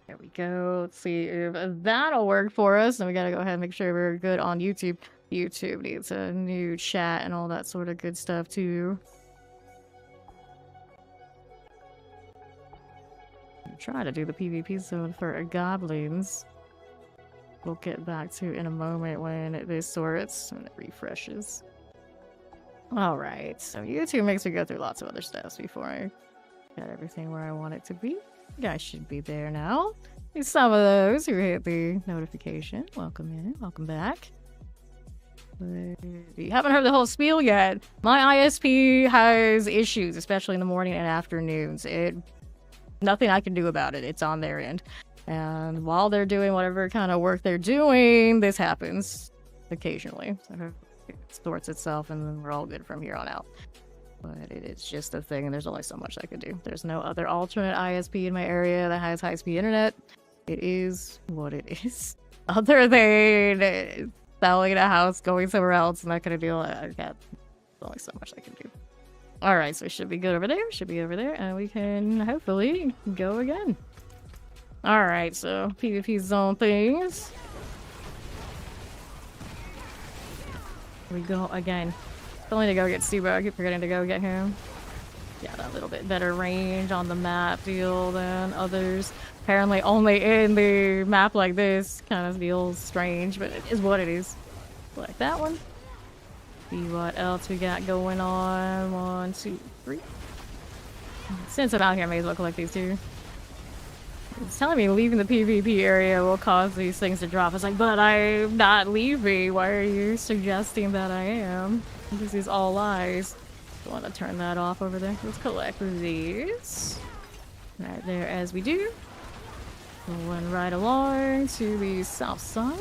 There we go. Let's see if that'll work for us. And we gotta go ahead and make sure we're good on YouTube. YouTube needs a new chat and all that sort of good stuff too. Try to do the PvP zone for goblins. We'll get back to in a moment when this sorts and it refreshes. Alright, so YouTube makes me go through lots of other steps before I get everything where I want it to be. You guys should be there now. There's some of those who hit the notification. Welcome in, welcome back. But you haven't heard the whole spiel yet. My ISP has issues, especially in the morning and afternoons. Nothing I can do about it. It's on their end. And while they're doing whatever kind of work they're doing, this happens occasionally. So it sorts itself and then we're all good from here on out. But it is just a thing and there's only so much I can do. There's no other alternate ISP in my area that has high-speed internet. It is what it is. Other than selling a house, going somewhere else, I'm not gonna deal. There's only so much I can do. Alright, so we should be good over there. Should be over there. And we can hopefully go again. Alright, so PvP zone things. Here we go again. Still need to go get Subo. I keep forgetting to go get him. Yeah, that little bit better range on the map deal than others. Apparently only in the map like this kind of feels strange, but it is what it is. Like that one. See what else we got going on. 1, 2, 3. Since I'm out here, I may as well collect these two. It's telling me leaving the PvP area will cause these things to drop. It's like, but I'm not leaving. Why are you suggesting that I am? This is all lies. I want to turn that off over there. Let's collect these. Right there as we do. Going right along to the south side.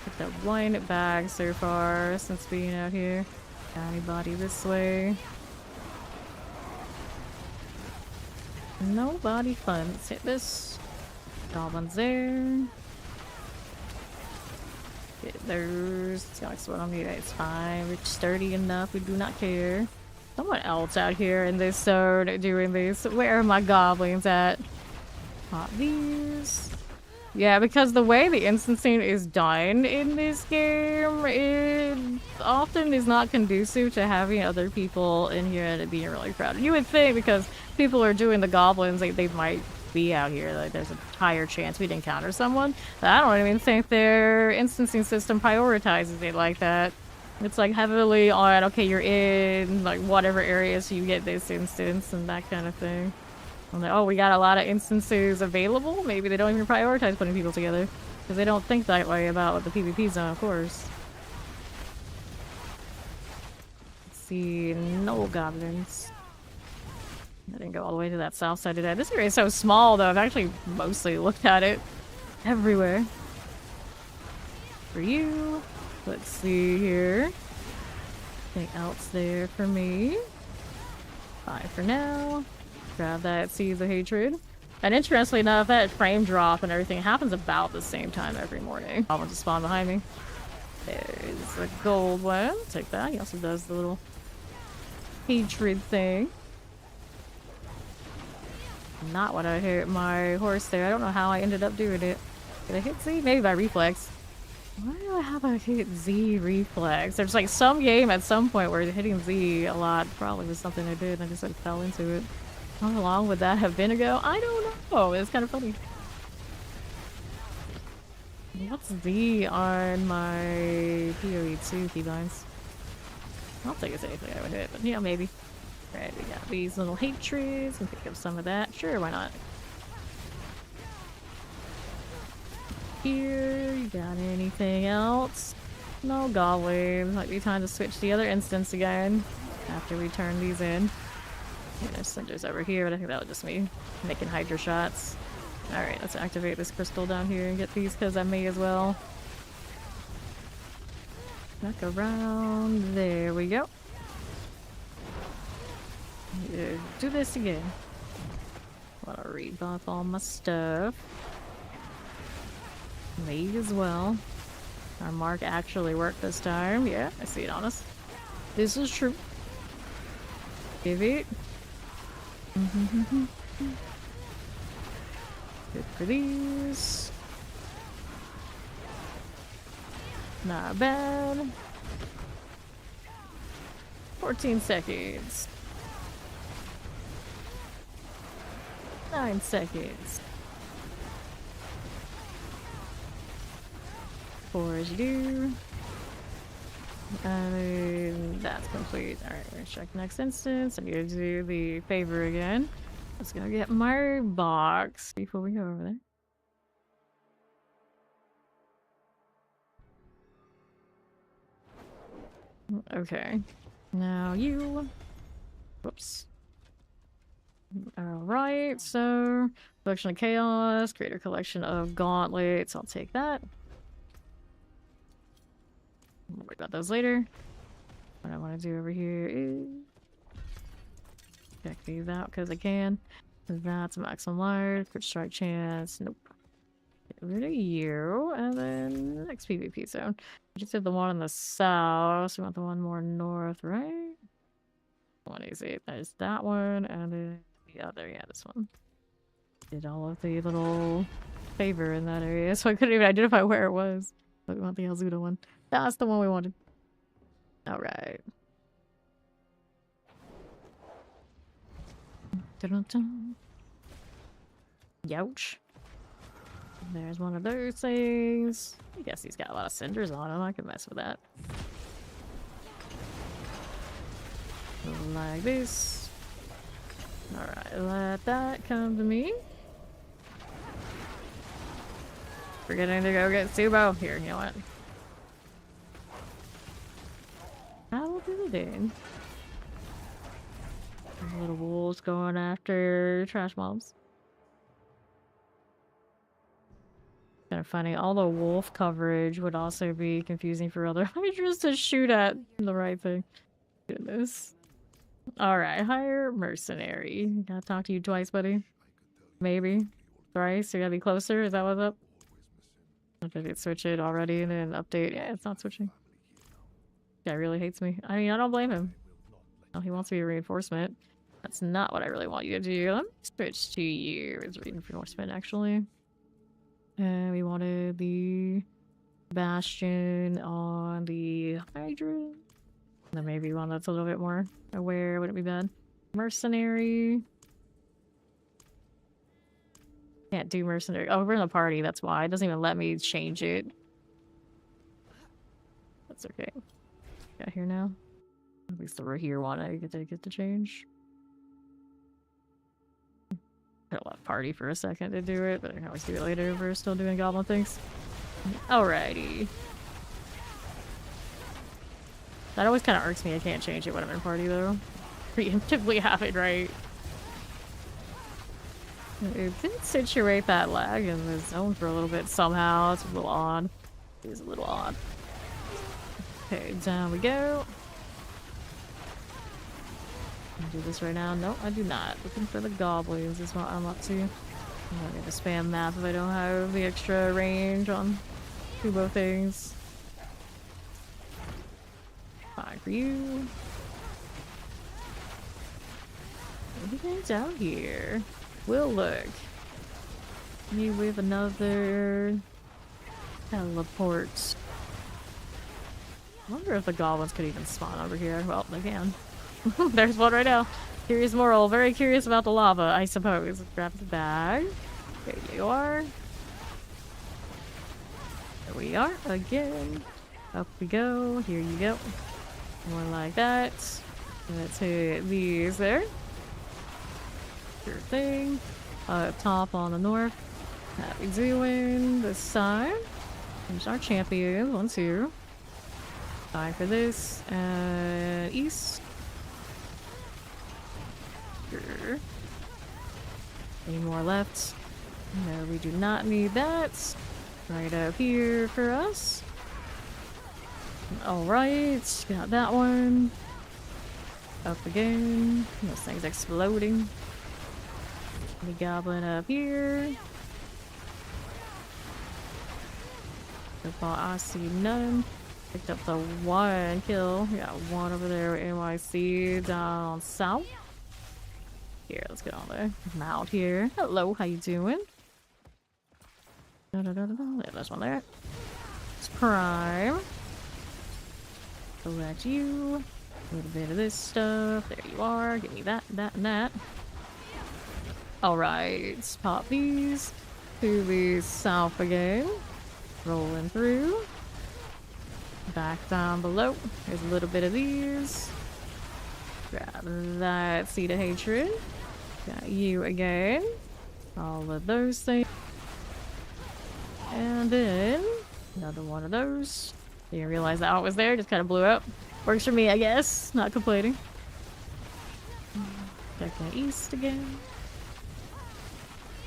Get that one bag so far since being out here. Got anybody this way? Nobody fun. Let's hit this. Goblins there. Get those. It's got what on me. It's fine. We're sturdy enough. We do not care. Someone else out here in this zone doing this. Where are my goblins at? Pop these. Yeah, because the way the instancing is done in this game, it often is not conducive to having other people in here and it being really crowded. You would think because people are doing the goblins, they might be out here. Like, there's a higher chance we'd encounter someone. But I don't even think their instancing system prioritizes it like that. It's like heavily on, okay, you're in like whatever area so you get this instance and that kind of thing. I'm like, oh, we got a lot of instances available. Maybe they don't even prioritize putting people together because they don't think that way about the PvP zone, of course. Let's see, no goblins. I didn't go all the way to that south side today. This area is so small, though. I've actually mostly looked at it everywhere. For you, let's see here. Anything else there for me? Bye for now. Grab that Seeds of Hatred. And interestingly enough, that frame drop and everything happens about the same time every morning. I want to spawn behind me. There's a gold one. Take that. He also does the little hatred thing. Not what I hit my horse there. I don't know how I ended up doing it. Did I hit Z? Maybe by reflex. Why do I have a hit Z reflex? There's like some game at some point where hitting Z a lot probably was something I did and I just like fell into it. How long would that have been ago? I don't know. It's kind of funny. What's Z on my PoE2 keybinds? I don't think it's anything I would hit, but yeah, maybe. Alright, we got these little hatreds. Can pick up some of that. Sure, why not? Here, you got anything else? No goblins. Might be time to switch to the other instance again after we turn these in. Yeah, there's cinders over here, but I think that was just me making Hydra shots. Alright, let's activate this crystal down here and get these because I may as well. Back around. There we go. Do this again. Want to rebuff all my stuff. May as well. Our mark actually worked this time. Yeah, I see it on us. This is true. Give it. For these. Not bad. 14 seconds. 9 seconds. 4 as you do. And that's complete. Alright, we're gonna check next instance. I'm gonna do the favor again. Let's go get my box before we go over there. Okay. Now you. Whoops. Alright, so collection of chaos, greater collection of gauntlets. I'll take that. We'll worry about those later. What I want to do over here is check these out because I can. That's maximum life, crit strike chance. Nope. Get rid of you, and then next PvP zone. We just did the one in the south, so we want the one more north, right? What is it? There's that one, and then the other, yeah, this one. Did all of the little favor in that area, so I couldn't even identify where it was. But we want the Azuda one. That's the one we wanted. Alright. Dun-dun-dun. Youch. There's one of those things. I guess he's got a lot of cinders on him. I can mess with that. Like this. Alright, let that come to me. Forgetting to go get Subo. Here, you know what? I will do the thing. Little wolves going after trash mobs. Kind of funny. All the wolf coverage would also be confusing for other Hydras to shoot at the right thing. Goodness. Alright, hire mercenary. Gotta talk to you twice, buddy. Maybe. Thrice? You gotta be closer? Is that what's up? If I did switch it already and then update. Yeah, it's not switching. Guy really hates me. I mean, I don't blame him. Oh, he wants to be a reinforcement. That's not what I really want you to do. Let me switch to you as reinforcement, actually. And we wanted the Bastion on the Hydra. And then maybe one that's a little bit more aware. Wouldn't be bad. Mercenary. Can't do mercenary. Oh, we're in a party. That's why. It doesn't even let me change it. That's okay. Got here now. At least the here one I get to change. I'll let party for a second to do it, but I can always do it later if we're still doing goblin things. Alrighty. That always kind of irks me. I can't change it when I'm in party though. Preemptively have it right. It did situate that lag in the zone for a little bit somehow. It's a little odd. It is a little odd. Okay, down we go. Can I do this right now? No, I do not. Looking for the goblins is what I'm up to. I'm not gonna spam map if I don't have the extra range on both things. Fine for you. Anything's out here. We'll look. Me with another teleport. I wonder if the goblins could even spawn over here. Well, they can. There's one right now. Curious moral. Very curious about the lava, I suppose. Grab the bag. There you are. There we are again. Up we go. Here you go. More like that. Let's hit these there. Sure thing. Up top on the north. How we doing this side? There's our champion. 1, 2. Fine for this. And east. Sure. Any more left? No, we do not need that. Right up here for us. Alright, got that one. Up again. This thing's exploding. The goblin up here. So far, I see none. Picked up the 1 kill. We got 1 over there with NYC down south. Here, let's get on there. I'm out here. Hello, how you doing? Yeah, there's one there. It's prime. Collect you. A little bit of this stuff. There you are. Give me that, that, and that. Alright. Pop these. To the south again. Rolling through. Back down below. There's a little bit of these. Grab that Seed of Hatred. Got you again. All of those things. And then another one of those. Didn't realize that was there, just kind of blew up. Works for me, I guess. Not complaining. Checking east again.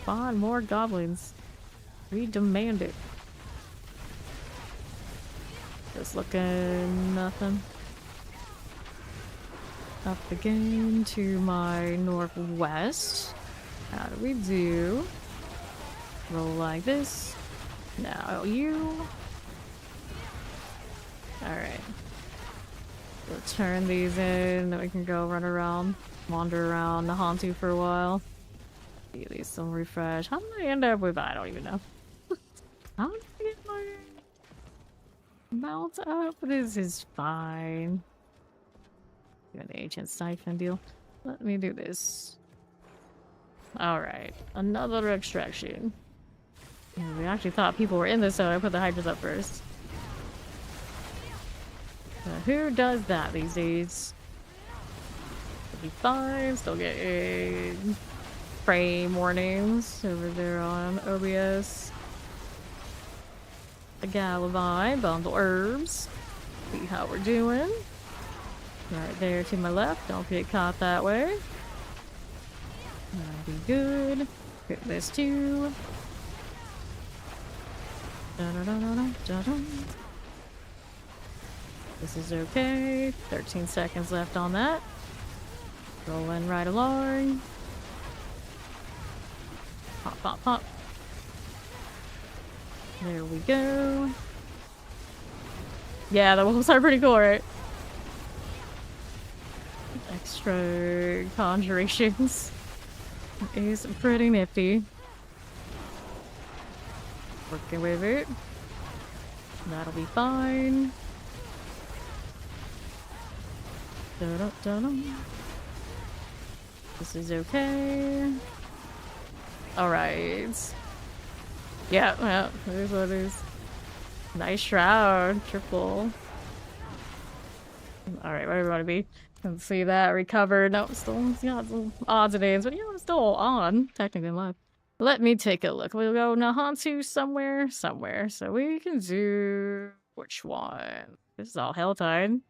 Spawn more goblins. We demand it. Just looking nothing. Up again to my northwest. How do we do? Roll like this. Now you. Alright. We'll turn these in, then we can go run around, wander around Nahantu for a while. Give these some refresh. How did I end up with? I don't even know. How did I get my mount up? This is fine. Do an ancient siphon deal. Let me do this. Alright. Another extraction. Yeah, we actually thought people were in this, so I put the Hydras up first. Who does that these days? It'll be fine. Still getting frame warnings over there on OBS. A Galavi, bundle herbs. See how we're doing. Right there to my left. Don't get caught that way. That'll be good. Hit this too. This is okay. 13 seconds left on that. Rolling right along. Pop, pop, pop. There we go. Yeah, the wolves are pretty cool, right? Extra conjurations is pretty nifty. Working with it. That'll be fine. Dun-dun-dun-dun. This is okay. Alright. Yeah, there's what it is. Nice shroud. Triple. Alright, where do we want to be? Let's see that. Recovered. No, still got some odds and ends, but yeah, I'm still on. Technically alive. Let me take a look. We'll go Nahantu somewhere. So we can do... Which one? This is all Helltide.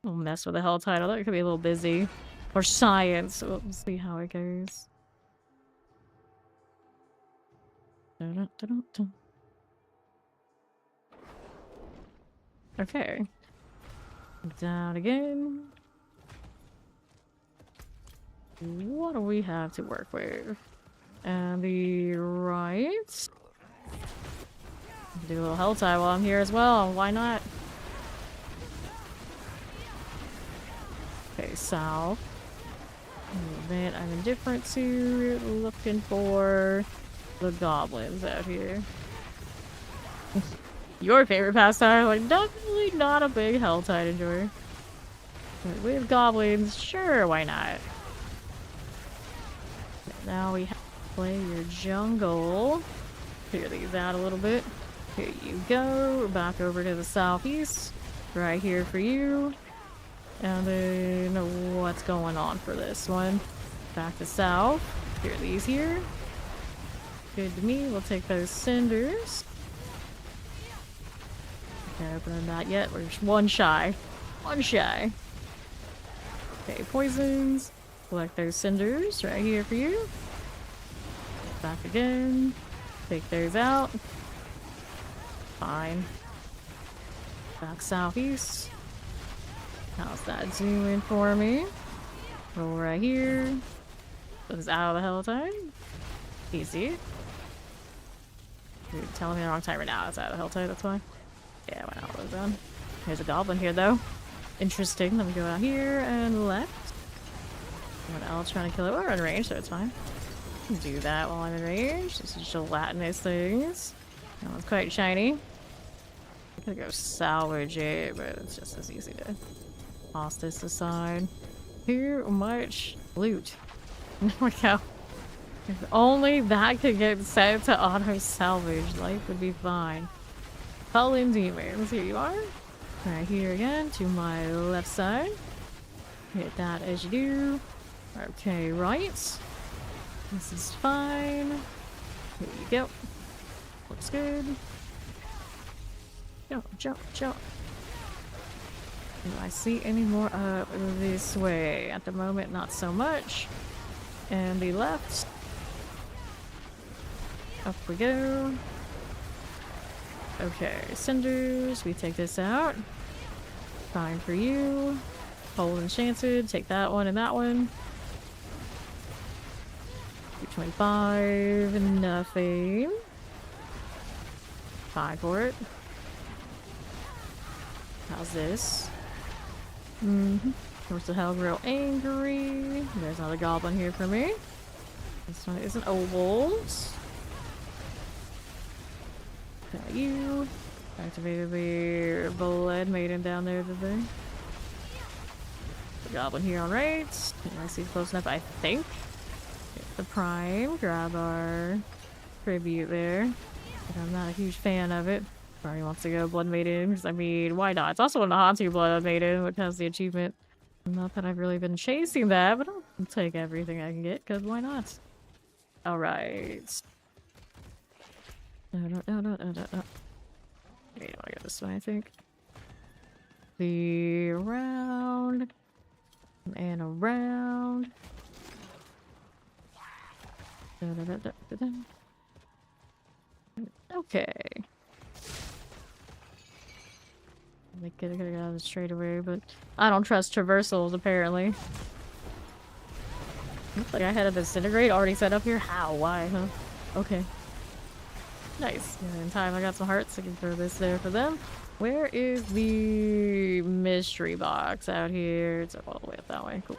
We'll mess with the Helltide. Although it could be a little busy. Or science. So we'll see how it goes. Okay. Down again. What do we have to work with? And the right. Do a little Helltide while I'm here as well. Why not? Okay, south. That I'm indifferent to. Looking for the goblins out here. Your favorite pastime? Like, definitely not a big Helltide enjoyer. But with goblins, sure, why not? Now we have to play your jungle. Clear these out a little bit. Here you go. Back over to the southeast. Right here for you. And then what's going on for this one? Back to south. Clear these here. Good to me. We'll take those cinders. Can't open them not yet. We're just one shy. One shy. Okay, poisons. Collect those cinders right here for you. Back again. Take those out. Fine. Back southeast. How's that doing for me? Roll right here. Put this out of the Helltide. Easy. You're telling me the wrong time right now. It's out of the Helltide, that's why. Yeah, why not? What was on? There's a goblin here, though. Interesting. Let me go out here and left. Someone else trying to kill it. We're in range, so it's fine. Do that while I'm in range. This is gelatinous things. That one's quite shiny. I'm gonna go salvage it, but it's just as easy to toss this aside. Too much loot. There we go. If only that could get set to auto salvage, life would be fine. Fallen demons, here you are. Right here again, to my left side. Hit that as you do. Okay, right. This is fine. Here you go. Looks good. Jump, jump, jump. Do I see any more up this way? At the moment, not so much. And the left. Up we go. Okay, cinders. We take this out. Fine for you. Hold enchanted. Take that one and that one. 225. Nothing. 5 for it. How's this? Course the hell real angry. There's another goblin here for me. This one isn't old. Got you. Activated the blood maiden down there today. The goblin here on right. I see close enough, I think. Get the prime. Grab our tribute there. But I'm not a huge fan of it. Barney wants to go blood maiden, because I mean, why not? It's also in the Hantu blood maiden, which has the achievement. Not that I've really been chasing that, but I'll take everything I can get, because why not? Alright. Wait, I want to go this way, I think. The around. And around. Okay. I could have got out of this straight away, but I don't trust traversals apparently. Looks like I had a disintegrate already set up here. How? Why? Huh? Okay. Nice. And in time I got some hearts. I can throw this there for them. Where is the mystery box out here? It's all the way up that way. Cool.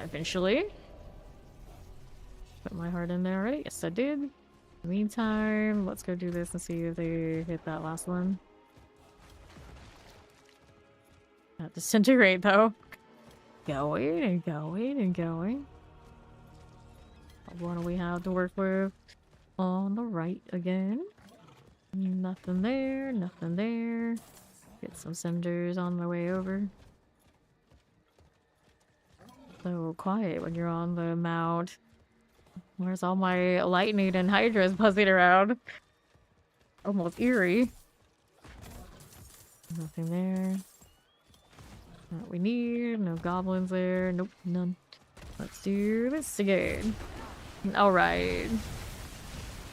Eventually. Put my heart in there already. Yes, I did. In the meantime, let's go do this and see if they hit that last one. Not disintegrate though. Going and going and going. What do we have to work with? On the right again. Nothing there, nothing there. Get some cinders on my way over. So quiet when you're on the mount. Where's all my lightning and hydras buzzing around? Almost eerie. Nothing there. What we need. No goblins there. Nope, none. Let's do this again. Alright.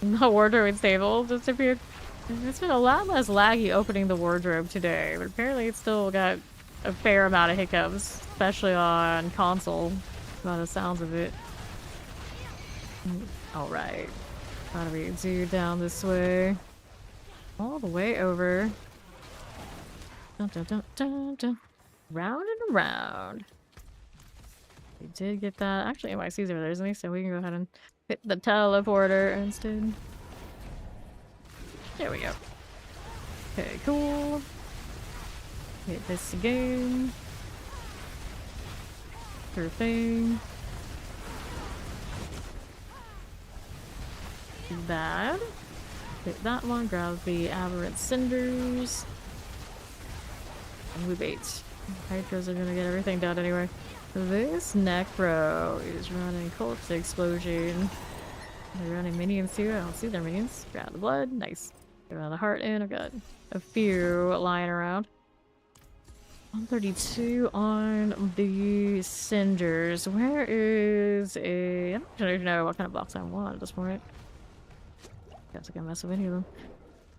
The wardrobe stable disappeared. It's been a lot less laggy opening the wardrobe today, but apparently it's still got a fair amount of hiccups, especially on console, by the sounds of it. Alright. Gotta be do down this way. All the way over. Dun, dun, dun, dun, dun. Round and around. We did get that. Actually, NYC's over there, isn't he? So we can go ahead and hit the teleporter instead. There we go. Okay, cool. Hit this again. Sure thing. Bad. Hit that one. Grab the aberrant cinders. And we bait. Hydras are gonna get everything done anyway. This necro is running corpse explosion. They're running minions too. I don't see their minions. Grab the blood. Nice. Get another heart in. I've got a few lying around. 132 on the cinders. Where is a... I don't even know what kind of box I want at this point. Guess I can mess with any of them.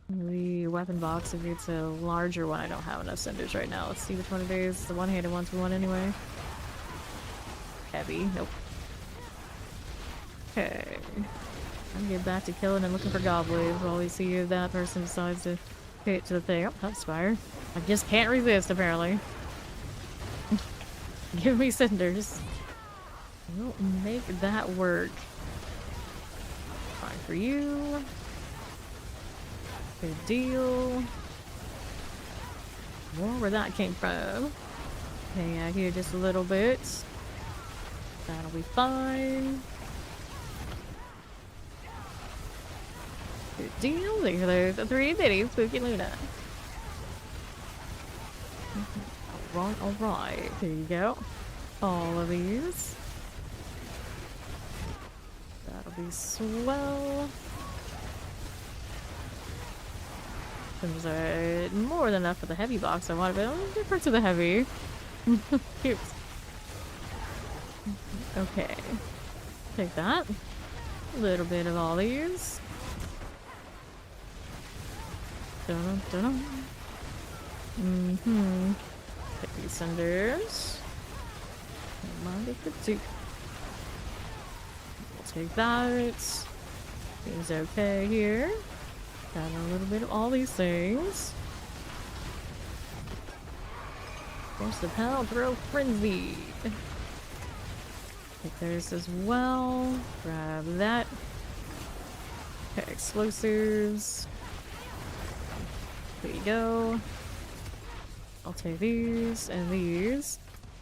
The weapon box, if it's a larger one, I don't have enough cinders right now. Let's see which one it is. It's the one-handed ones we want anyway. Heavy. Nope. Okay. I'm getting back to killing and looking for goblins while we see if that person decides to hit to the thing. Oh, that's fire. I just can't resist, apparently. Give me cinders. We'll make that work. Fine for you. Good deal. More where that came from. Hang out here just a little bit. That'll be fine. Good deal. There's a 3 bitty spooky Luna. Alright. Here you go. All of these. That'll be swell. There's more than enough for the heavy box I want, but I'm different to the heavy. Cute. Okay. Take that. A little bit of all these. Dun dun dun. Take these cinders. We'll take that. Seems okay here. Got a little bit of all these things. Force the Power Throw Frenzy. Take those as well. Grab that. Okay, explosives. There you go. I'll take these and these.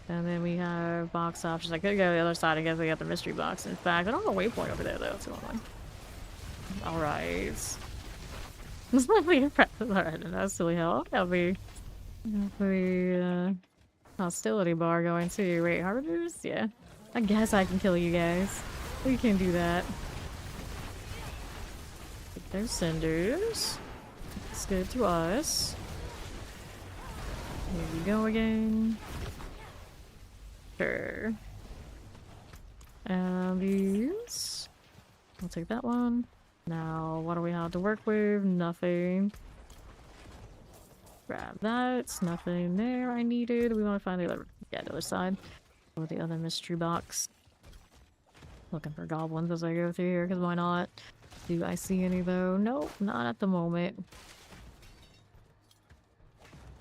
And then we have box options. I could go to the other side. I guess we got the mystery box. In fact, I don't have a waypoint over there though. That's what I'm like. Alright. This might be impressive. Alright, that's silly hell. That'll be the hostility bar going too. Wait, harbingers? Yeah. I guess I can kill you guys. We can do that. Take those cinders. It's good to us. Here we go again. Sure. And these. I'll take that one. Now, what do we have to work with? Nothing. Grab that. Nothing there I needed. We want to find the other side. Or the other mystery box. Looking for goblins as I go through here, because why not? Do I see any though? Nope, not at the moment.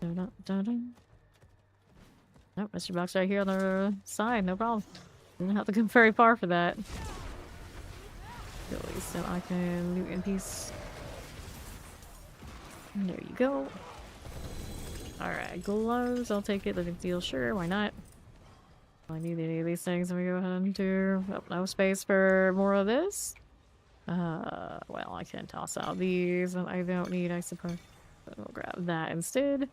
Dun -dun -dun. Nope, mystery box right here on the side, no problem. Didn't have to come very far for that. Really, so I can loot in peace. And there you go. Alright, gloves, I'll take it. Living steel, sure, why not? I need any of these things. Let me go ahead and do... Oh, no space for more of this. Well, I can toss out these that I don't need, I suppose. So we'll grab that instead.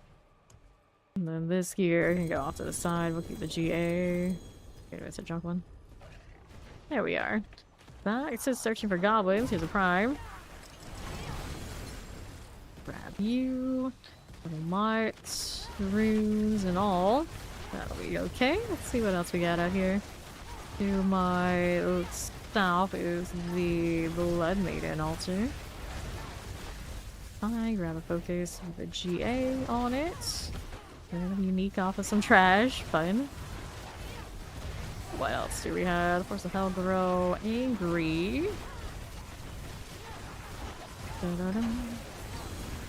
And then this here can go off to the side. We'll keep the GA. Okay, it's a junk one. There we are. That, it says searching for goblins. Here's a prime. Grab you. Little marks, runes, and all. That'll be okay. Let's see what else we got out here. To my south is the Blood Maiden altar. I grab a focus with a GA on it. And a unique off of some trash. Fun. What else do we have? Force of Hell Grow. Angry.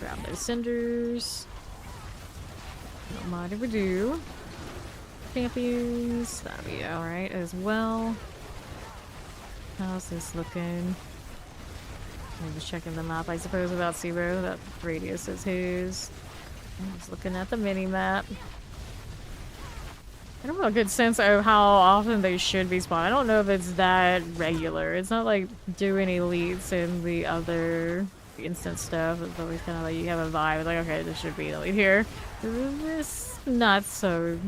Grab those cinders. Don't mind if we do. Champions. That'll be alright as well. How's this looking? I'm just checking the map, I suppose, about Zero. That radius is his. I'm just looking at the mini-map. I don't have a good sense of how often they should be spawned. I don't know if it's that regular. It's not like doing elites in the other instant stuff. It's always kind of like you have a vibe. It's like, okay, this should be an elite here. This not so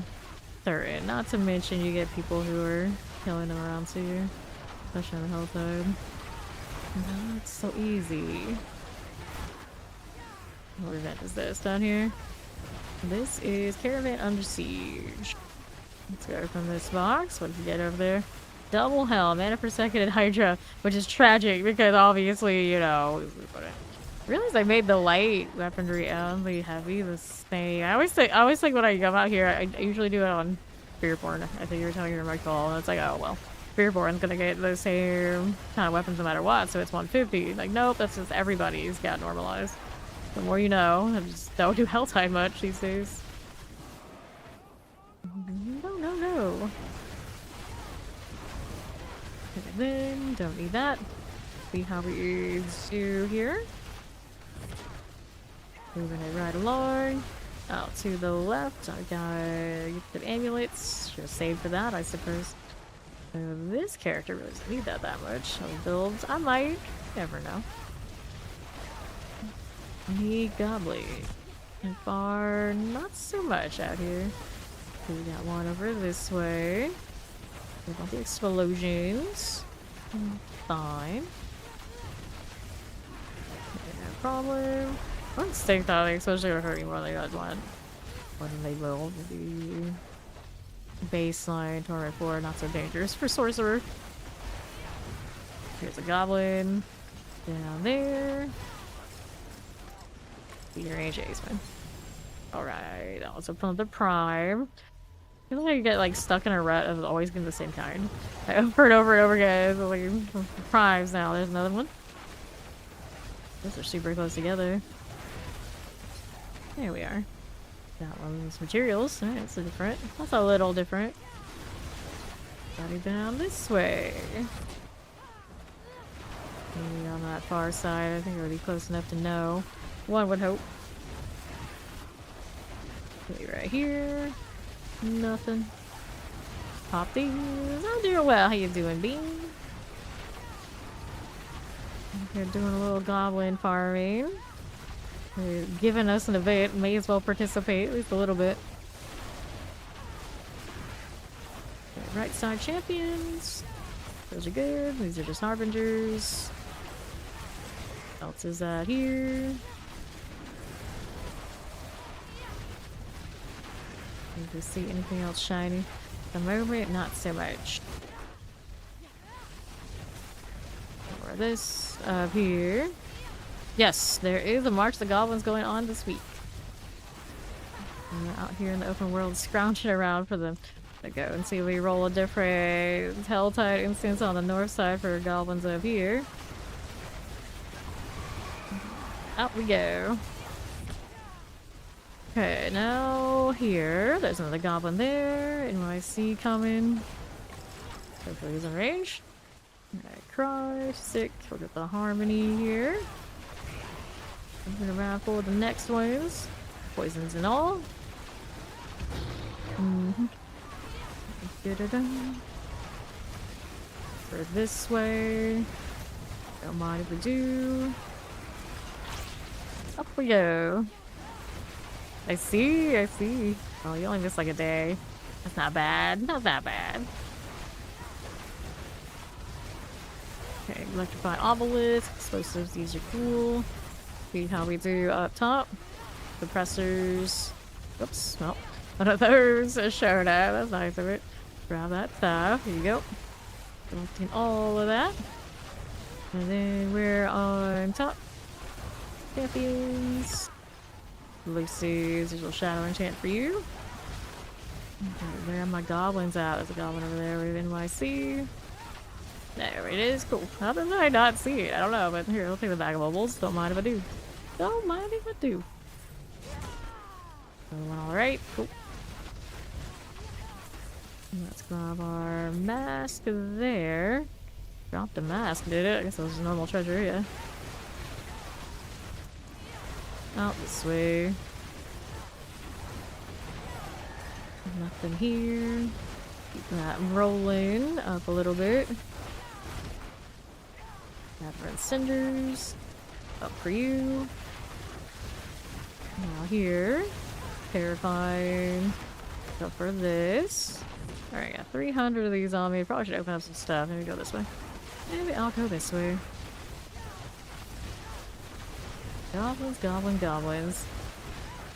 certain. Not to mention you get people who are killing them around too. Especially on the health side. Not so easy. What event is this down here? This is Caravan Under Siege. Let's go from this box. What did you get over there? Double Hell, mana per second and Hydra, which is tragic because obviously, you know, I realized I made the light weaponry and the heavy the same. I always think when I come out here, I usually do it on Fearborn. I think you were telling me my call, and it's like, oh well, Fearborn's gonna get the same kind of weapons no matter what, so it's 150. Like, nope, that's just everybody's got normalized. The more you know, I just don't do Helltide much these days. No. And then, don't need that. See how we do here. Moving it right along. Out to the left, I got the amulets. Should have saved for that, I suppose. This character really doesn't need that much. I'll build. I might. Never know. Need goblin. And far, not so much out here. We got one over this way. We got the explosions. Fine. No problem. I don't think that the explosions are hurting more than I want. When they will be baseline torment 4, not so dangerous for sorcerer. Here's a goblin. Down there. Your range Aceman. Alright, also from the prime. I feel like I get like stuck in a rut of always getting the same kind. Over and over and over again. Like primes now. There's another one. Those are super close together. There we are. That one's materials. Alright, it's different. That's a little different. Body down this way. Maybe on that far side. I think it would be close enough to know. One would hope. Okay, right here. Nothing. Pop these. I'm doing well. How you doing, Bean? You're doing a little goblin farming. They're giving us an event. May as well participate, at least a little bit. Okay, right side champions. Those are good. These are just harbingers. What else is that here? Need to see anything else shiny. At the moment, not so much. Or this up here. Yes, there is a March of the Goblins going on this week. We're out here in the open world scrounging around for them to go and see if we roll a different Helltide instance on the north side for goblins up here. Out we go. Okay, now here, there's another goblin there. NYC coming. Hopefully he's in range. Alright, cry, sick. We'll get the harmony here. Moving around for the next ones. Poisons and all. For this way. Don't mind if we do. Up we go. I see, I see. Oh, you only missed like a day. That's not bad. Not that bad. Okay, electrified obelisk. Explosives, these are cool. See how we do up top. Suppressors. Oops, well, one of those showed up. That's nice of it. Grab that stuff. Here you go. Collecting all of that. And then we're on top. Champions. Lucy's little shadow enchant for you. Okay, where are my goblins at? There's a goblin over there with NYC. There it is. Cool. How did I not see it? I don't know, but here, I'll take the bag of bubbles. Don't mind if I do. Don't mind if I do. Alright, cool. Let's grab our mask there. Dropped a mask, did it? I guess it was a normal treasure, yeah. Out this way. Nothing here. Keep that rolling up a little bit. Red cinders. Up for you. Now here. Terrifying. Go for this. Alright, got 300 of these on me. Probably should open up some stuff. Maybe go this way. Maybe I'll go this way. Goblins, goblins.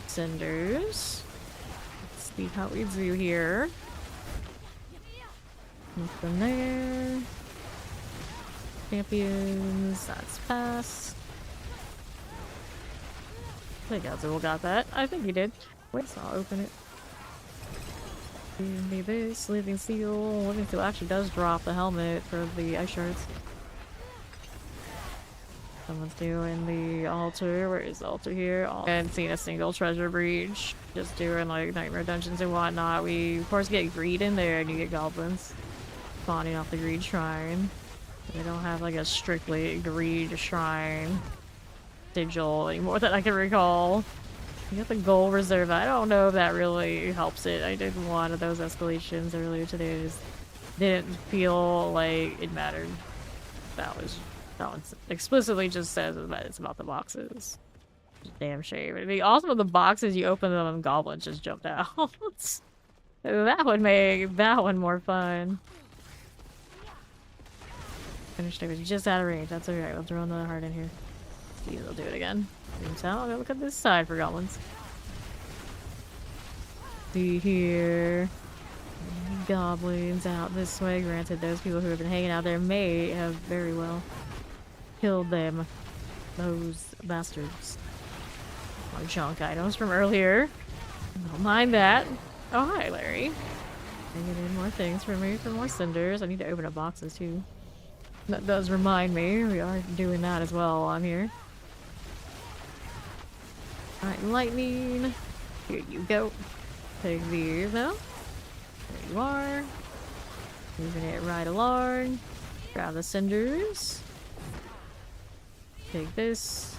Cinders. Let's see how we do here. Nothing there. Champions, that's pass. I think Azul got that. I think he did. Wait, so I'll open it. Give me this. Living Seal. Living Seal actually does drop the helmet for the ice shards. Someone's doing the altar. Where is the altar here? I haven't seen a single treasure breach. Just doing like nightmare dungeons and whatnot. We of course get greed in there and you get goblins spawning off the greed shrine. They don't have like a strictly greed shrine. sigil anymore that I can recall. You got the goal reserve. I don't know if that really helps it. I did one of those escalations earlier today. It just didn't feel like it mattered. That one explicitly just says that it's about the boxes. Damn shame. It'd be awesome if the boxes you open them and goblins just jumped out. That would make that one more fun. Finished damage just out of range. That's alright. We'll throw another heart in here. See, they'll do it again. So I'll go look at this side for goblins. See here. Goblins out this way. Granted, those people who have been hanging out there may have very well killed them. Those bastards. More junk items from earlier. Don't mind that. Oh, hi, Larry. Bringing in more things for me, for more cinders. I need to open up boxes, too. That does remind me. We are doing that as well on here. Alright, lightning. Here you go. Take these, though. There you are. Moving it right along. Grab the cinders. Take this.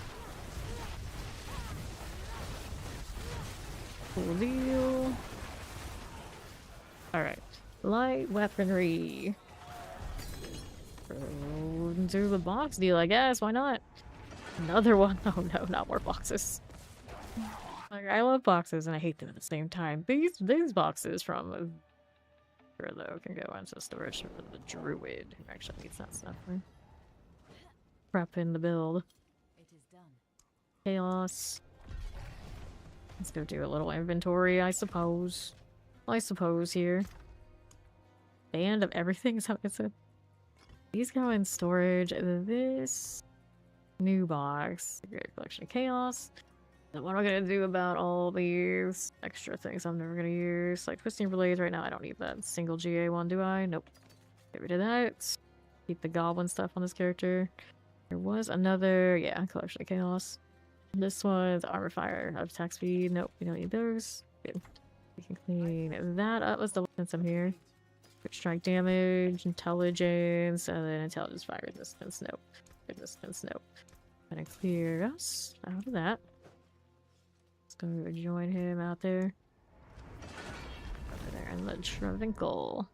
Cool deal. Alright. Light weaponry. Do the box deal, I guess. Why not? Another one. Oh no, not more boxes. Like, I love boxes and I hate them at the same time. These boxes from though can go into storage for the druid who actually needs that stuff for prepping the build. It is done. Chaos. Let's go do a little inventory, I suppose. Here. Band of everything is how it said. These go in storage. This new box. Great collection of chaos. And what am I gonna do about all these extra things I'm never gonna use? Like twisting relays right now. I don't need that single GA one, do I? Nope. Get rid of that. Keep the goblin stuff on this character. There was another, yeah, collection of chaos. This one's armor fire, attack speed. Nope, we don't need those. Good. We can clean that up. Let's double since I'm here. Quick strike damage, intelligence, and then intelligence fire resistance. Nope. Resistance, nope. Gonna clear us out of that. Let's go join him out there. Over there in the Travincle.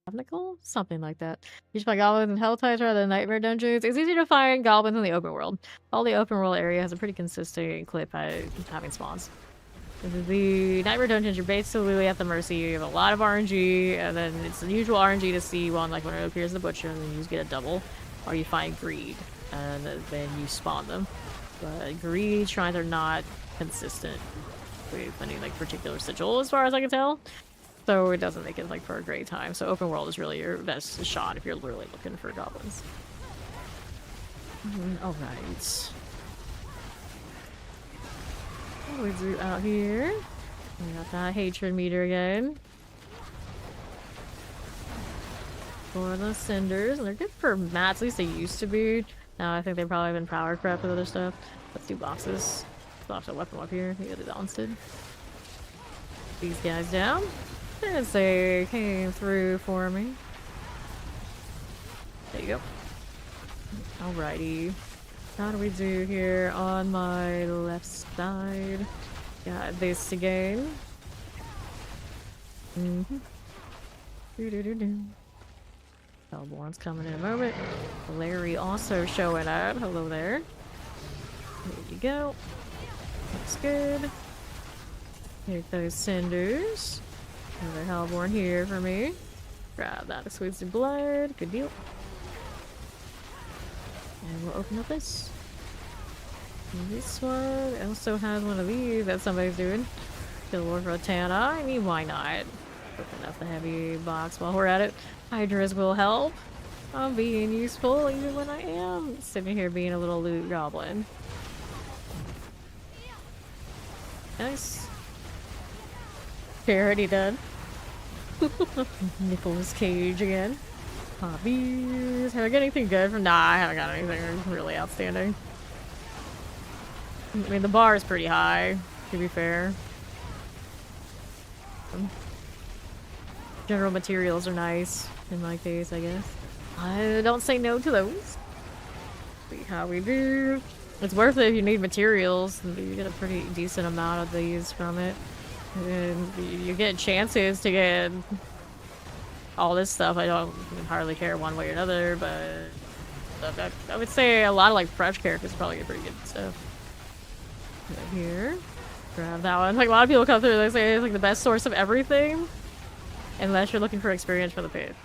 Travincle? Something like that. You should find goblins in Helltides rather than Nightmare Dungeons. It's easy to find goblins in the open world. All the open world area has a pretty consistent clip at having spawns. The Nightmare Dungeons, you're basically at the mercy of a lot of RNG, and then it's the usual RNG to see one, like when it appears in the butcher, and then you just get a double, or you find greed, and then you spawn them. But greed shrines are not consistent with any like particular sigil, as far as I can tell, so it doesn't make it like for a great time. So open world is really your best shot if you're really looking for goblins. All right. We do out here. We got that hatred meter again. For the cinders. And they're good for mats, at least they used to be. Now I think they've probably been power crap with other stuff. Let's do boxes. Box a weapon up here. We gotta do that instead. These guys down. As they came through for me. There you go. Alrighty. How do we do here on my left side? Got this again. Hellborn's coming in a moment. Larry also showing up. Hello there. There you go. Looks good. Take those cinders. Another Hellborn here for me. Grab that exquisite blood. Good deal. And we'll open up this. And this one also has one of these that somebody's doing. Kill Rotana. I mean, why not? Open up the heavy box while we're at it. Hydras will help. I'm being useful even when I am sitting here being a little loot goblin. Nice. Already done. Nicolas Cage again. Hobbies. Have I got anything good from? Nah, I haven't got anything really outstanding. I mean, the bar is pretty high, to be fair. General materials are nice, in my case, I guess. I don't say no to those. See how we do. It's worth it if you need materials. You get a pretty decent amount of these from it. And you get chances to get all this stuff. I don't hardly care one way or another, but I would say a lot of like fresh characters probably get pretty good stuff. Right here. Grab that one. Like a lot of people come through, they say it's like the best source of everything. Unless you're looking for experience for the pit.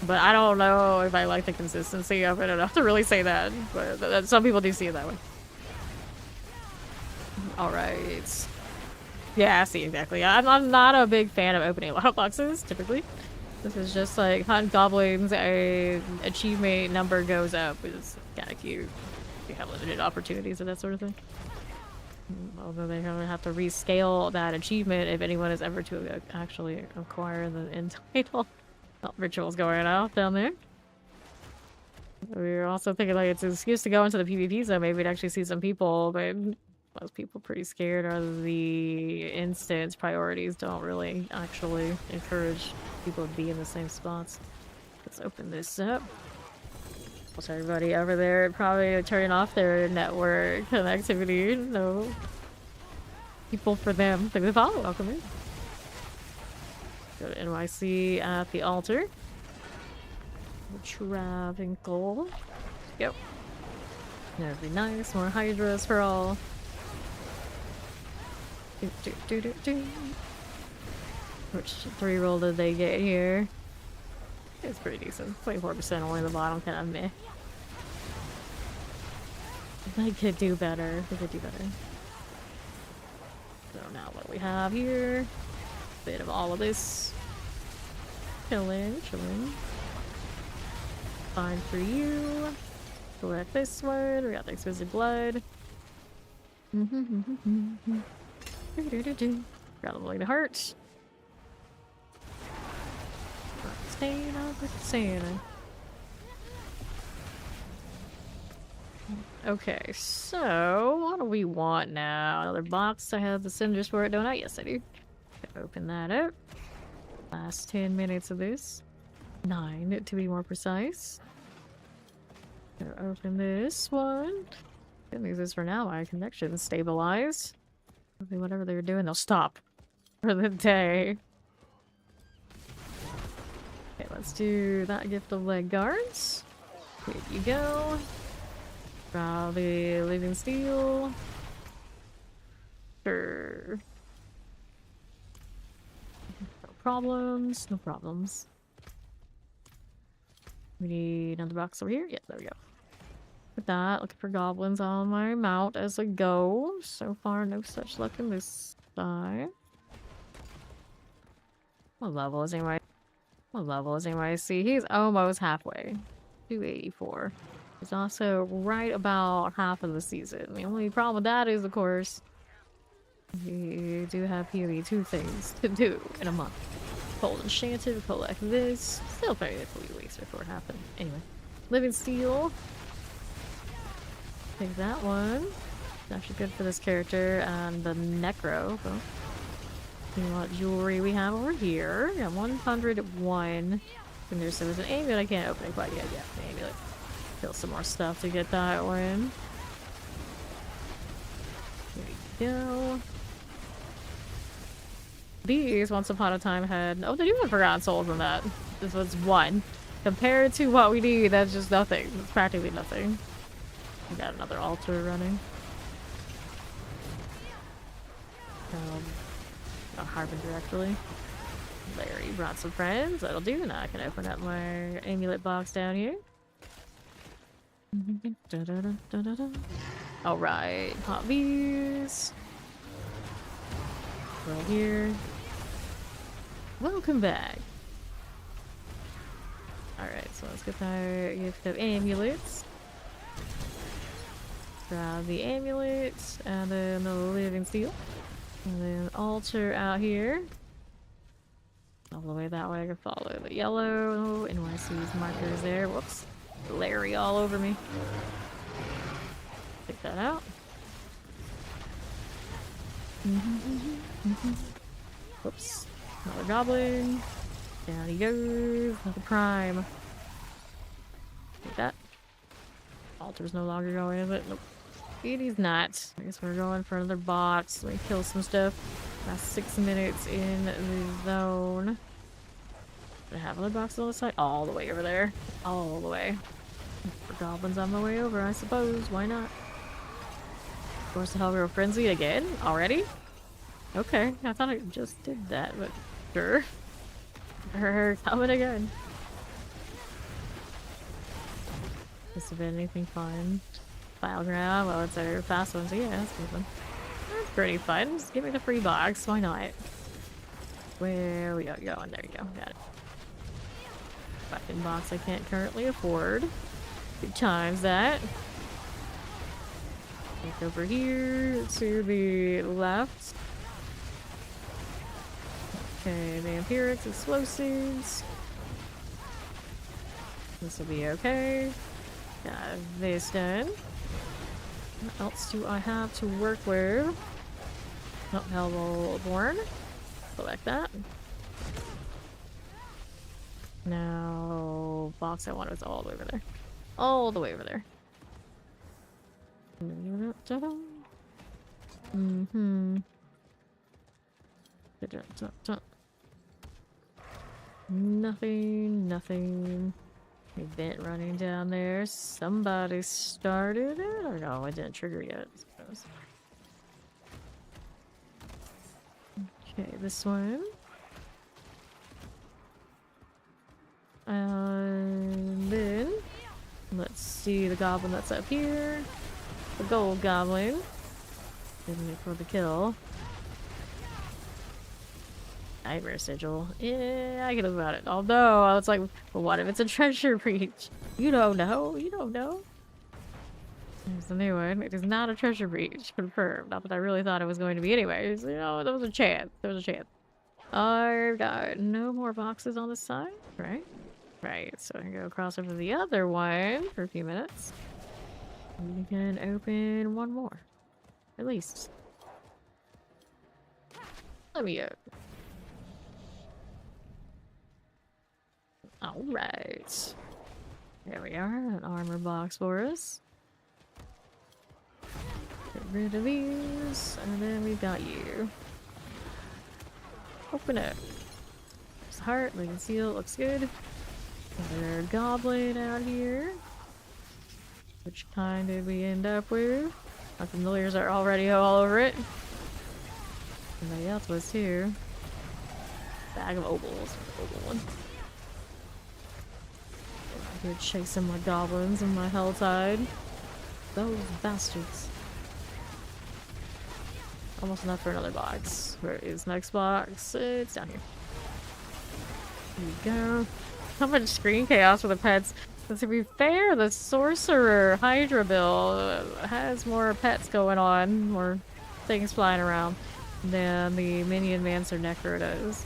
But I don't know if I like the consistency of it enough to really say that. But some people do see it that way. Alright. Yeah, I see, exactly. I'm not a big fan of opening loot boxes, typically. This is just like hunt goblins, a achievement number goes up. It's kind of cute. You have limited opportunities and that sort of thing. Although they're gonna have to rescale that achievement if anyone is ever to actually acquire the end title. Oh, rituals going off down there. We were also thinking like it's an excuse to go into the PvP zone. Maybe we'd actually see some people, but most people pretty scared of the instance priorities. Don't really actually encourage people to be in the same spots. Let's open this up. What's everybody over there probably turning off their network connectivity? No people for them. They follow. Welcome in. Go to NYC at the altar. Travinkle. Yep. That'd be nice. More Hydras for all. Which 3-roll did they get here? It's pretty decent. 24% only the bottom, kind of meh. They could do better. They could do better. So now what do we have here? Bit of all of this. Chillin. Fine for you. Select this one. We got the exquisite blood. Got a blade of heart. Staying up with Santa. Okay, so what do we want now? Another box. I have the cinders for it, don't I? Yes, I do. Open that up. Last 10 minutes of this. 9 to be more precise. Open this one. Good news is for now my connection's stabilized. Whatever they're doing, they'll stop for the day. Okay, let's do that gift of leg guards. Here you go. Probably living steel. Sure. No problems. No problems. We need another box over here. Yeah, there we go. With that, looking for goblins on my mount as I go. So far, no such luck in this side. What level is anybody? What level is anybody? See, he's almost halfway. 284. He's also right about half of the season. The only problem with that is, of course, you do have PoE 2 things to do in a month. Cold Enchanted, collect this. Still probably a few weeks before it happened. Anyway. Living Steel. Take that one. It's actually good for this character. And the Necro. Well, see what jewelry we have over here. We got 101. And there's an amulet I can't open it quite yet. Yeah, the amulet. Kill some more stuff to get that one. There you go. These, once upon a time, had... Oh, they do have Forgotten Souls in that. This was 1. Compared to what we need, that's just nothing. It's practically nothing. We got another altar running. Not Harbinger, actually. Larry brought some friends. That'll do. Now I can open up my amulet box down here. Alright. Pop these. Right here. Welcome back. Alright, so let's get our gift of amulets. Grab the amulets, and then the living steel. And then altar out here. All the way that way, I can follow the yellow. NYC's markers there. Whoops. Larry all over me. Take that out. Whoops. Another goblin. Down he goes. Another prime. Take that. Altar's no longer going, is it? Nope. It is not. I guess we're going for another box. Let me kill some stuff. Last 6 minutes in the zone. Do I have other boxes on the side? All the way over there. All the way. For goblins on my way over, I suppose. Why not? Of course, the Hellgirl Frenzy again? Already? Okay, I thought I just did that, but sure. Coming again. This have been anything fun? File grab, well, it's our fast one, so yeah, that's a good one. That's pretty fun. Just give me the free box, why not? Where we go? Going, there you go, got it. Fucking box I can't currently afford. Good times that. Look over here to the left. Okay, vampirics, explosives. This will be okay. Got this done. What else do I have to work with? Oh, Hellborn. Select that. Now, box I want was all the way over there. All the way over there. Mm-hmm. Nothing. Event running down there. Somebody started it? Or no, it didn't trigger yet, I suppose. Okay, this one. And then let's see the goblin that's up here. The gold goblin. Didn't make for the kill. Nightmare sigil. Yeah, I can live about it. Although I was like, well, what if it's a treasure breach? You don't know. You don't know. There's the new one. It is not a treasure breach. Confirmed. Not that I really thought it was going to be anyways. You know, there was a chance. There was a chance. I've got no more boxes on the side, right? Right. So I can go across over to the other one for a few minutes. We can open one more. At least. Let me open. Alright. There we are. An armor box for us. Get rid of these. And then we've got you. Open it. There's a heart. We can seal. It looks good. Another goblin out here. Which kind did we end up with? My familiars are already all over it. Somebody else was too. Bag of opals. Opal one. I'm here chasing my goblins and my helltide. Those bastards. Almost enough for another box. Where is next box? It's down here. Here we go. How much screen chaos for the pets. But to be fair, the Sorcerer Hydra build has more pets going on, more things flying around, than the Minion Mancer Necro does.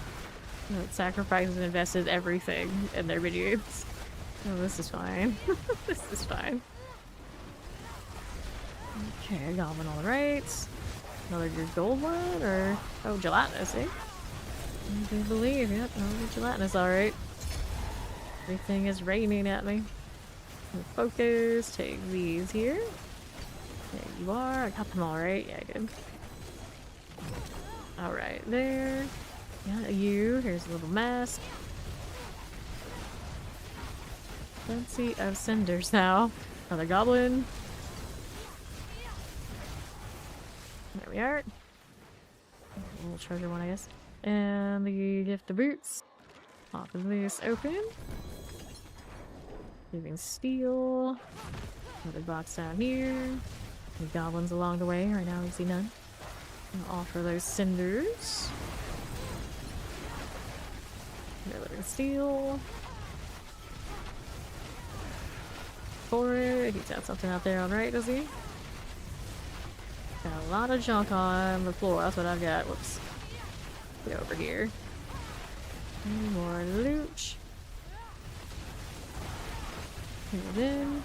It sacrifices and invested everything in their minions. Oh, this is fine. This is fine. Okay, goblin on the right. Another good gold one, or... oh, gelatinous, eh? I do believe, yep, oh, gelatinous, alright. Everything is raining at me. Focus, take these here. There you are. I got them all right. Yeah, good. Alright, there. Got you. Here's a little mask. Plenty of cinders now. Another goblin. There we are. A little treasure one, I guess. And the gift of boots. Pop this open. Moving steel. Another box down here. Any goblins along the way. Right now we see none. I'll offer those cinders. Another steel. For it. He's got something out there on right, does he? Got a lot of junk on the floor. That's what I've got. Whoops. Get over here. Any more loot. Here it in.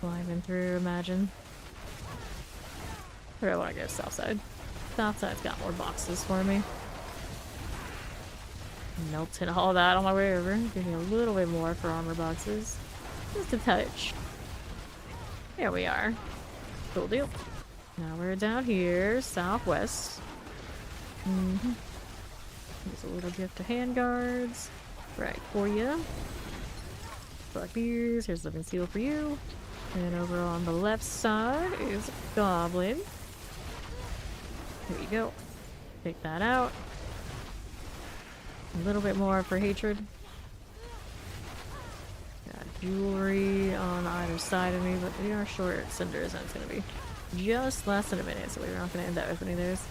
Climbing through, imagine. Where do I want to go? South side. South side's got more boxes for me. Melted all that on my way over. Give me a little bit more for armor boxes. Just a touch. There we are. Cool deal. Now we're down here, southwest. There's a little gift of handguards. Right for you. Black beers. Here's living seal for you. And over on the left side is a goblin. Here you go. Take that out. A little bit more for hatred. Got jewelry on either side of me, but we are short cinders, and it's gonna be just less than a minute, so we're not gonna end up with any of those.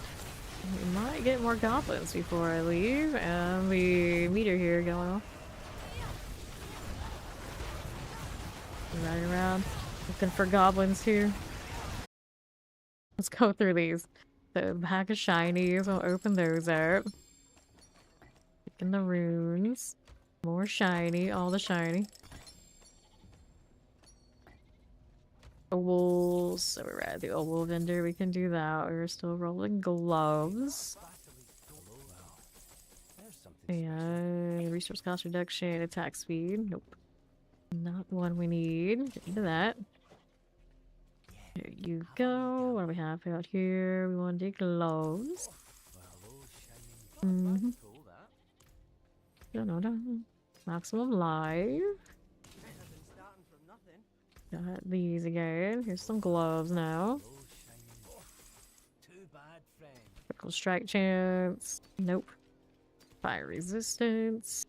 We might get more goblins before I leave, and the meter here going off. Riding around, looking for goblins here. Let's go through these. So, pack of shinies, we'll open those up. Picking the runes. More shiny, all the shiny. Owls, so we're at the owl vendor, we can do that. We're still rolling gloves. And resource cost reduction, attack speed. Nope. Not one we need. Get into that. There you go. What do we have out here? We want to do gloves. Maximum life. Got these again. Here's some gloves now. Critical strike chance. Nope. Fire resistance.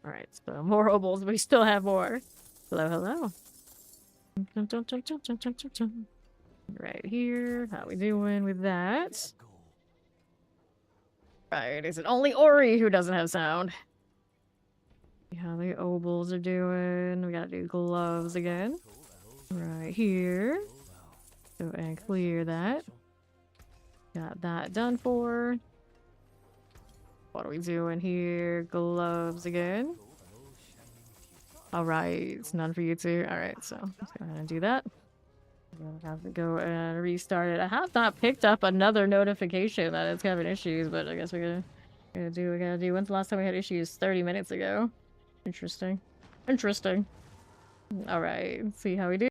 Alright, so more obols, but we still have more. Hello, hello. Right here. How we doing with that? Right, is it only Ori who doesn't have sound? See how the obols are doing. We gotta do gloves again. Right here. Go and clear that. Got that done for. What are we doing here? Gloves again. Alright, it's none for you two. Alright, so let's go ahead and do that. I'm gonna have to go and restart it. I have not picked up another notification that it's having issues, but I guess we gotta do what we gotta do. When's the last time we had issues? 30 minutes ago. Interesting. Interesting. Alright, see how we do.